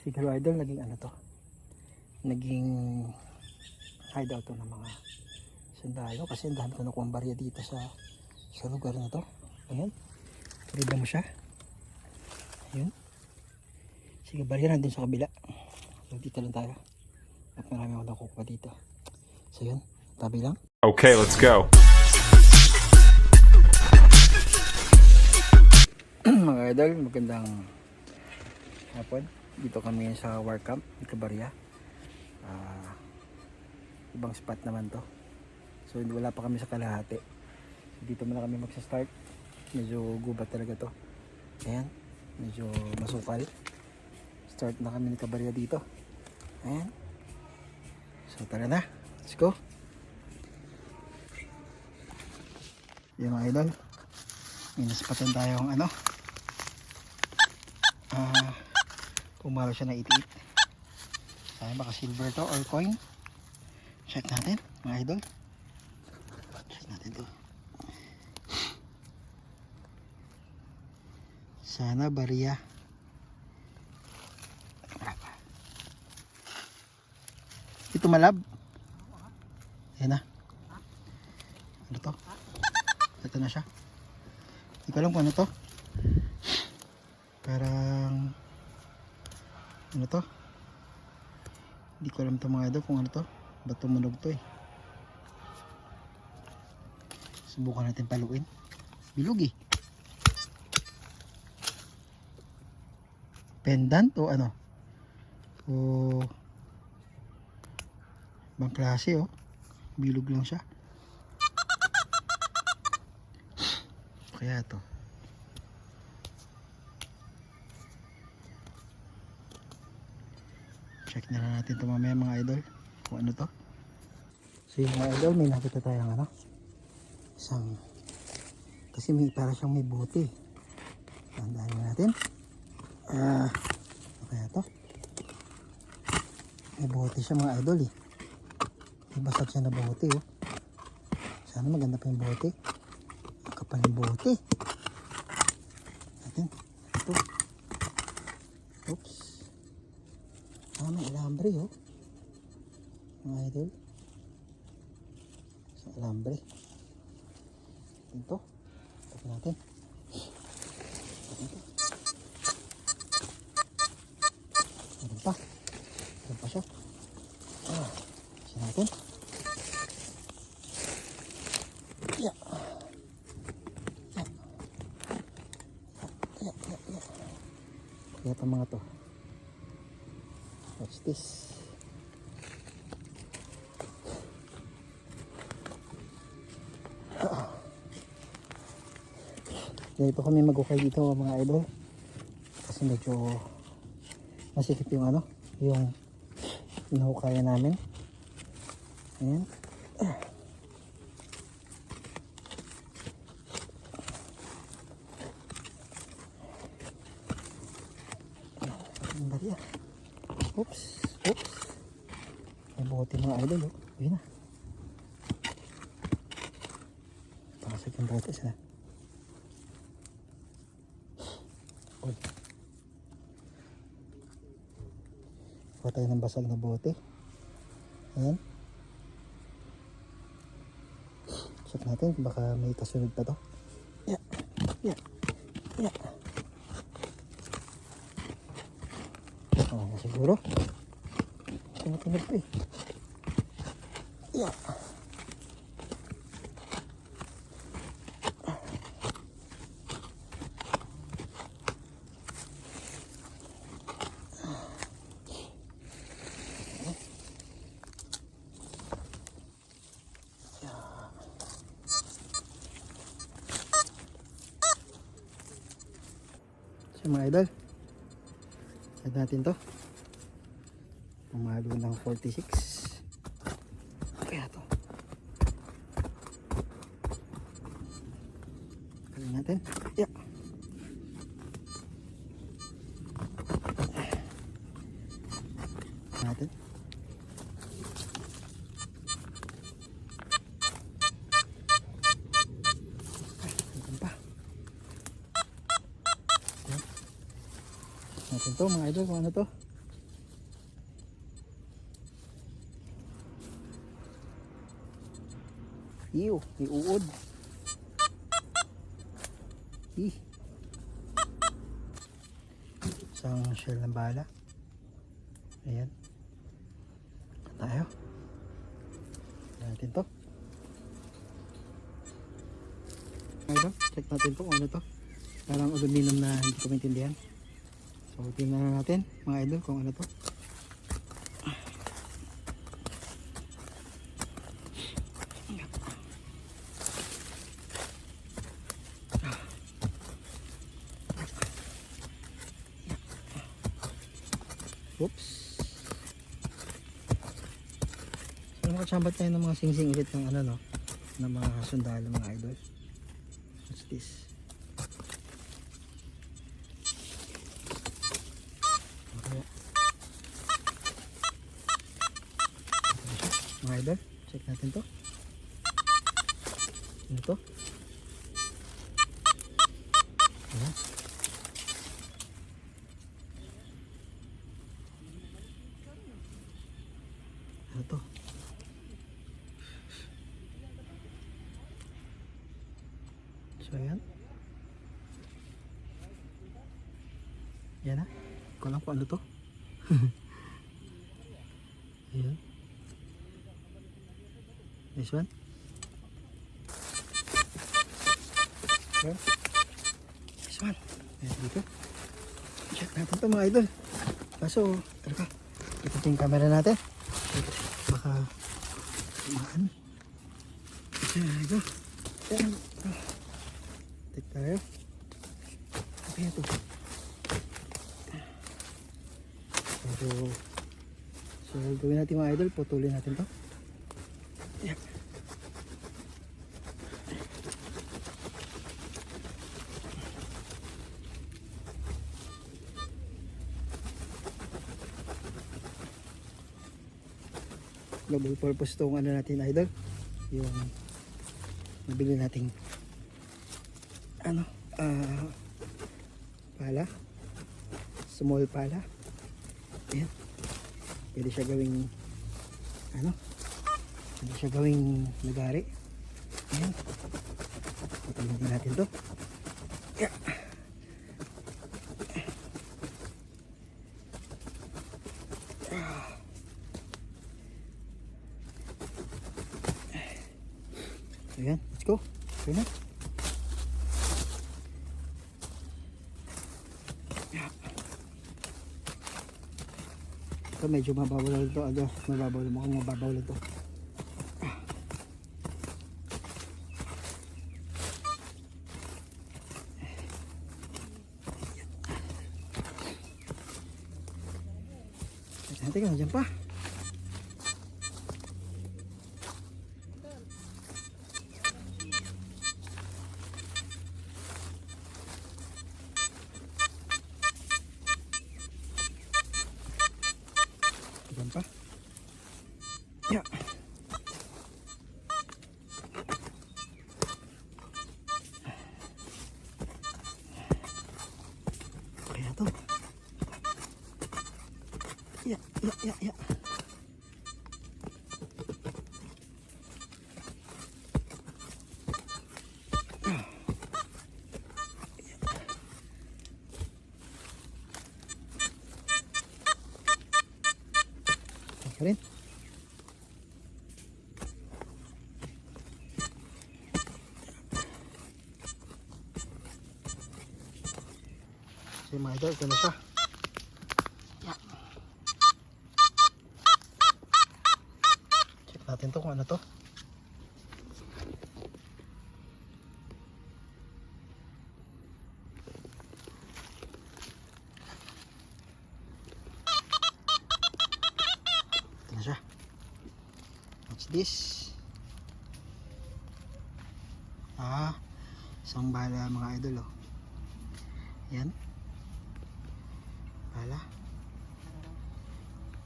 Siguro idol, naging ano to, naging hideout to ng mga sundalo kasi ang dami ko nakuha ang barya dito sa lugar na to. Ayan, pwede mo siya. Ayun, sige, barya nandun sa kabila. So dito lang tayo at marami akong nakukuha dito. So yun, tabi lang. Okay, let's go. Mga idol, magandang hapon. Dito kami sa war camp ni Cabarya. Ibang spot naman to. So wala pa kami sa kalahati. Dito muna kami magsa-start. Medyo gubat talaga to. Ayan, medyo masukal. Start na kami ni Cabarya dito. Ayan. So tara na, let's go. Yung mga idol, may naspatan tayong ano, pumalo siya na 88. Sayang baka silver to or coin. Check natin mga idol. Check natin to. Sana barya. Ito malab. Ayan na. Ano to? Ito na siya. Hindi ko alam kung ano to. Parang ano to? Hindi ko alam to mga idol kung ano to. Ba't tumunog to eh. Subukan natin paluin. Bilog eh. Pendant o ano? O ibang klase oh. Bilog lang siya. Kaya to. Check na lang natin ito mamaya mga idol kung ano to. So yung mga idol, may nakita tayong ano, isang, kasi may para siyang may buti. Tandaan natin. Ano kaya to? May buti siya mga idol eh. May basag siya na buti oh. Sana maganda pa yung buti. Ang kapal yung buti natin. Ito. Oops. May alambre oh. Mga idol. Sa alambre. Ito. Ito natin. Ito. Meron pa. Meron pa siya. Isa natin. Yeah. Yeah. Yeah. Yeah. Yeah. Kaya pa mga to. What's this? Dito kami mag-ukay dito mga idol. Kasi medyo masikip yung ano, yung inahukayan namin. Ayan. Ang barya. Oops, oops. May bote mga idol oh. Ayun na. Pakasag yung bote sila. Uy. Kuha tayo ng basag na bote. Ayan. Check natin baka may kasunod pa to. Yeah. Yeah. Yeah. Siguro tumutunog pa eh. Yeah. So mga idol, add natin to. Pumalo ng 46. Kaya to. Kaya natin. Yeah. Natin. Natin pa. Natin to mga idol kung ano to. Iyo, may uod. Isang shell ng bala. Ayan. Tayo. Natin to. Ayun, check natin to kung ano to. Parang aluminum na hindi ko maintindihan. So tingnan natin mga idol kung ano to. Oops. So nakachambat tayo ng mga singsing ulit ng ano no, ng mga sundalo mga idol. What's this? Okay. Mga idol, check natin to. Ano to? Ayan. Ano to? So ayan. Yan na. Ko lang po ano to. Ayan. This one. Ayan. This one. Ayan dito. Check natin to mga idol. Kaso, ano ka? Ito yung camera natin. Baka maan. There go. Ayan. Take tayo. Okay ito. So gawin natin mga idol. Putulin natin to. Ayan. Double purpose itong ano natin idol, yung nabili nating ano pala, small pala. Ayan, pwede siya gawing ano, pwede siya gawing nagari. Ayan, patuloy din natin to. Yeah. Ayan, let's go. Okay na. Ito medyo mababaw lang ito. Ano, mababaw lang. Mukhang mababaw lang ito. Teka, nandiyan pa. Pa. Ya. Kaya to. Ya. Rin. Si mga idol, ito na siya. Yeah. Check natin to kung ano to. Siya. What's this? Isang bala mga idol oh. Yan. Bala.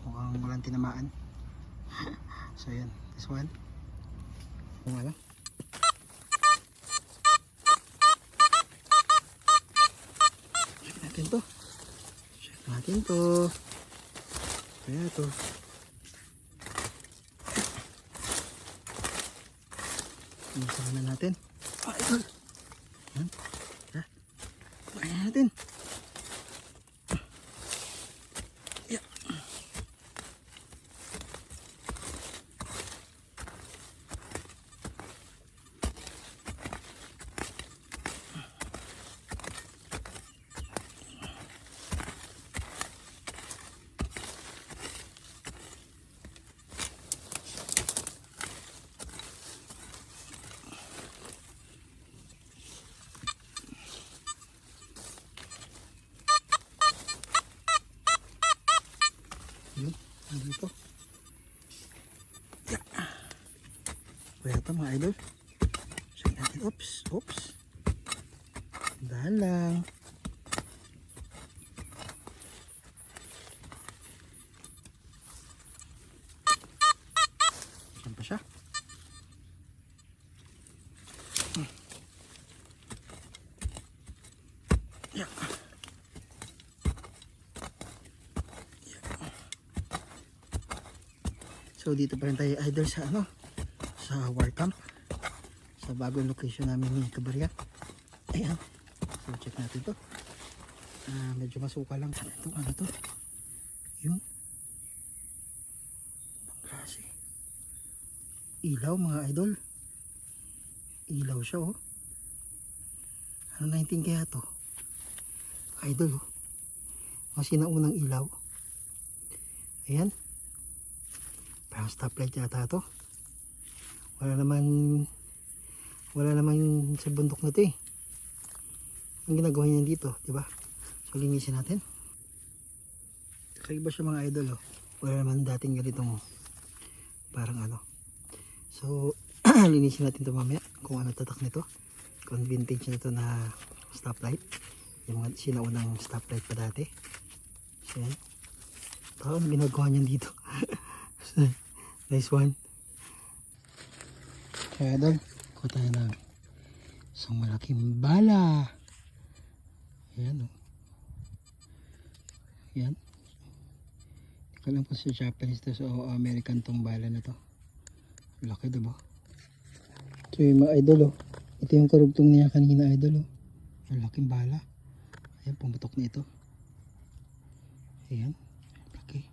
Mukhang walang tinamaan. So yan. This one. Kung wala. Check natin to. Check natin to. Kaya to. Linisan na natin. Idol. Yan. Yan. Ayan natin. Yan. Yun, dito. Yeah. Kaya ito mga idol. Check natin. Oops, oops. Dahan lang. Saan pa siya? Yeah. So dito pa rin tayo idol sa ano, sa war camp, sa bagong location namin ni Kabarya. Ayan, so check natin to. Medyo masuka lang itong ano to, yung ang klase ilaw mga idol, ilaw siya oh. Ano 19 kaya to idol oh, mga sinaunang ilaw. Ayan, parang stoplight yata to. Wala naman sa bundok na to eh. Ang ginagawa niya dito, di ba? So linisin natin. Kakaiba siya mga idol oh. Wala naman dating ganitong parang ano. So linisin natin to mamaya kung ano tatak nito. Kung vintage nito na stoplight. Yung mga sinaunang stoplight pa dati. So yan. Ito ang ginagawa niya dito. Nice one. Kaya idol, kuha tayo ng isang malaking bala. Ayan o. Ayan. Hindi ko lang po sa Japanese to, so American tong bala na to. Laki diba? So yung mga idol o. Ito yung karugtong niya kanina idol o. Ang laking bala. Ayan, pumutok na ito. Ayan. Laki.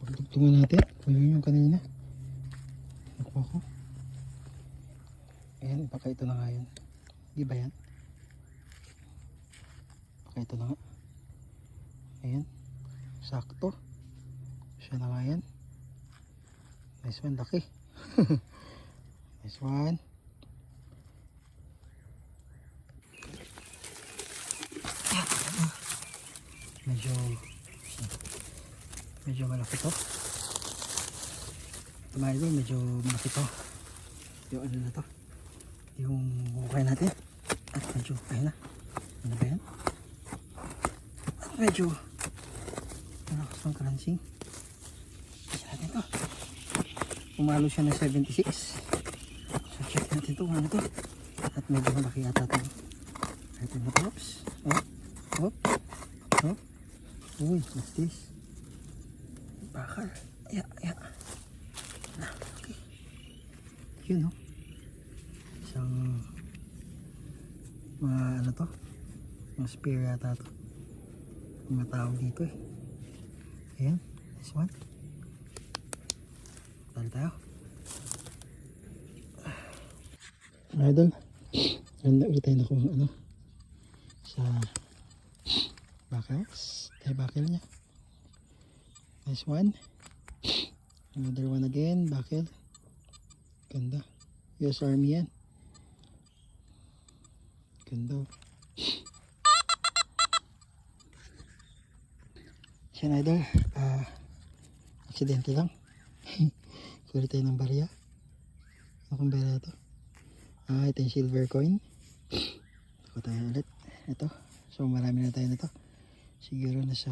Pagdugtungan natin. Ayan yung kanina. Nakuha ko. Ayan, baka ito na nga yun. Di ba yan? Baka ito na nga. Ayan. Sakto. Siya na nga yan. Nice one, laki. Nice one. Medyo malaki to. Tumayo, medyo malaki to. Yung ano na to. Yung hukay natin. At medyo, ayun na. Ano ba yan? At medyo malakas pang crunching. Isa natin to. Pumalo siya ng 76. So check natin to. Ano to? At medyo malaki ata to. Ito na to. Oops. Oh. Oh. Uy, what's this? Bakal. Yeah. Okay. Yun no. Isang mga ano to, mga spear yata to, mga tao dito eh. Ayan, this one. Tali tayo idol. Ganda ulit tayo nakuha ano sa bakals ay bakal nya. Nice one. Another one again, bakal. Ganda. US Army yan. Ganda. Siya idol. Aksidente lang. Kulit tayo ng barya. Ano kung barya ito? Ito yung silver coin. Ako tayo ulit. Ito. So marami na tayo nito. Siguro na sa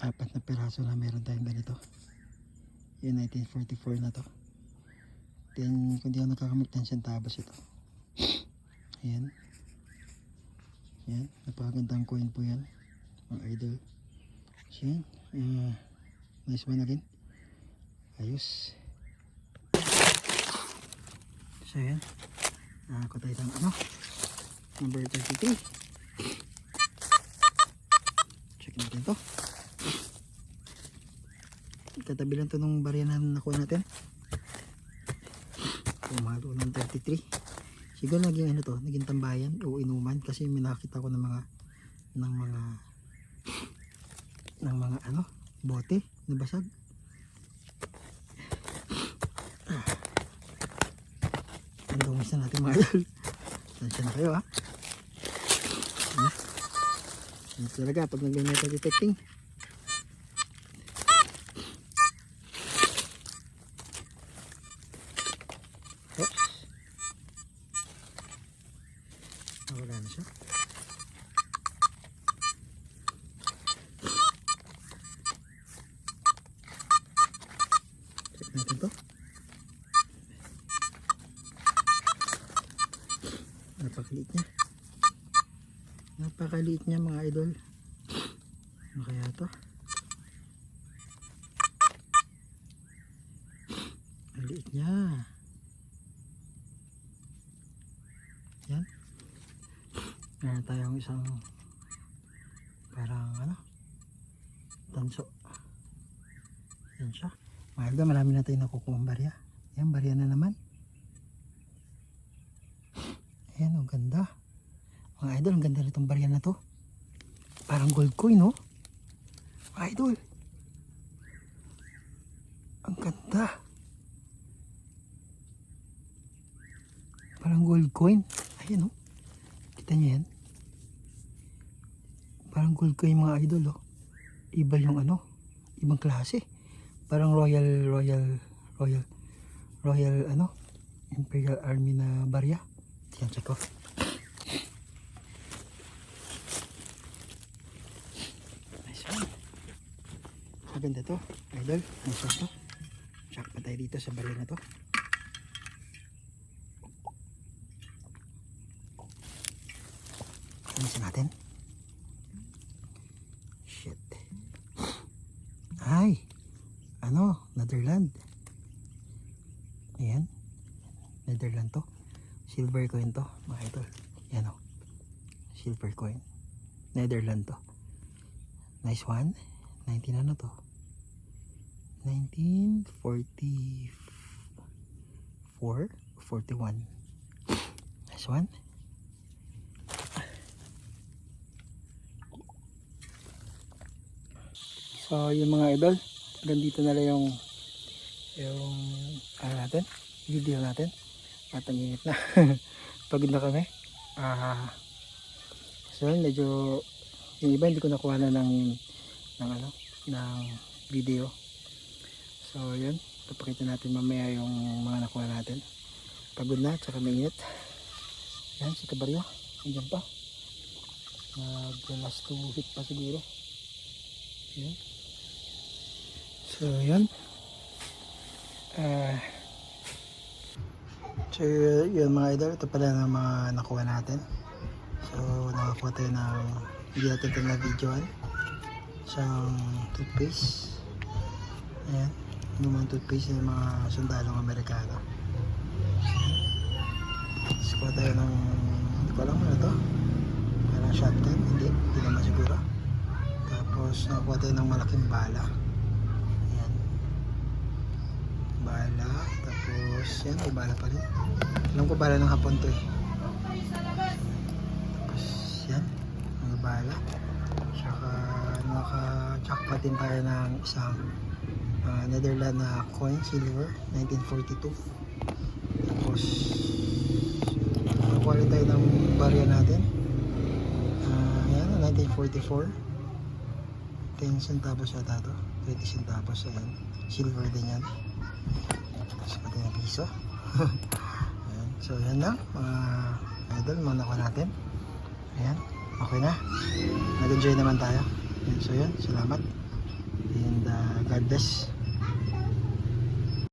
4 na piraso na meron tayong ganito. Yung 1944 na to. Then kung di ako nakakamit ng centavos ito. Ayan. Ayan. Napakagandang coin po yan. Mga idol. So yan. Nice one again. Ayos. So yan. Nakakuha tayo ng ano. Number 33. Check natin to. Tatabi lang to nung barya na nakuha natin. Pumalo ng 33. Siguro naging ano to, naging tambayan o inuman kasi may nakita ko ng mga ano, bote na basag. Ang dumis na natin mga idol. Tansya na kayo ha. Yan talaga pag nag-metal detecting. Oops. Wala na siya. Check natin to. Napakaliit niya. Napakaliit niya mga idol. Ano kaya to? Maliit niya. Yan. Meron tayong isang parang ano, tanso. Yan siya. Mga idol, marami na tayong nakukuha barya. Yan, barya na naman. Ayan, ang ganda. Mga idol, ang ganda nitong barya na to. Parang gold coin, no? Mga idol. Ang ganda. Parang gold coin. Ayan, no? Kita niyo yan? Parang gold coin mga idol, oh. Iba yung ano, ibang klase. Parang Royal ano, Imperial Army na barya. Yan, check ko. Nice one. Maganda to, idol. Nice one to. Check pa tayo dito sa barya na to. Alisin natin. Shit. Ay, ano, Netherland. Ayan, Netherland to. Silver coin to, mga idol. Yan o, silver coin. Netherland to. Nice one. 19 ano to? 1944, 41. Nice one. So yung mga idol, hanggang dito na lang yung ano natin, video natin. At ang init na. Pagod na kami. So medyo yung iba hindi ko nakuha na ng video. So yun, papakita natin mamaya yung mga nakuha natin. Pagod na, tsaka mainit. Yan, si Kabaryo. Andiyan pa. Last 2 hit pa siguro. Yan. So yun. So yun mga idol, ito pala ng mga nakuha natin. So nakakuha tayo ng hindi natin ito na videoan. Isang toothpaste. Ayan, yung toothpaste ng mga sundalong Amerikano. So kuha tayo ng, hindi ko alam ano ito, parang shotgun, hindi naman siguro. Tapos nakakuha tayo ng malaking bala. Ayan, bala. Tapos yan, may bala pa rin. Alam ko bala ng hapon to eh. Tapos yan, may bala. Tsaka naka-jackpot din tayo ng isang Netherland na coin, silver, 1942. Tapos nakakuha rin tayo ng barya natin. Yan, 1944. 10 centavos yata to, 20 centavos. Ayan, silver din yan. Tapos pati na piso. Ayan. So yan lang mga idol, mga nakuha natin. Ayan, okay na, nag-enjoy naman tayo. Ayan, so yan, salamat and God bless.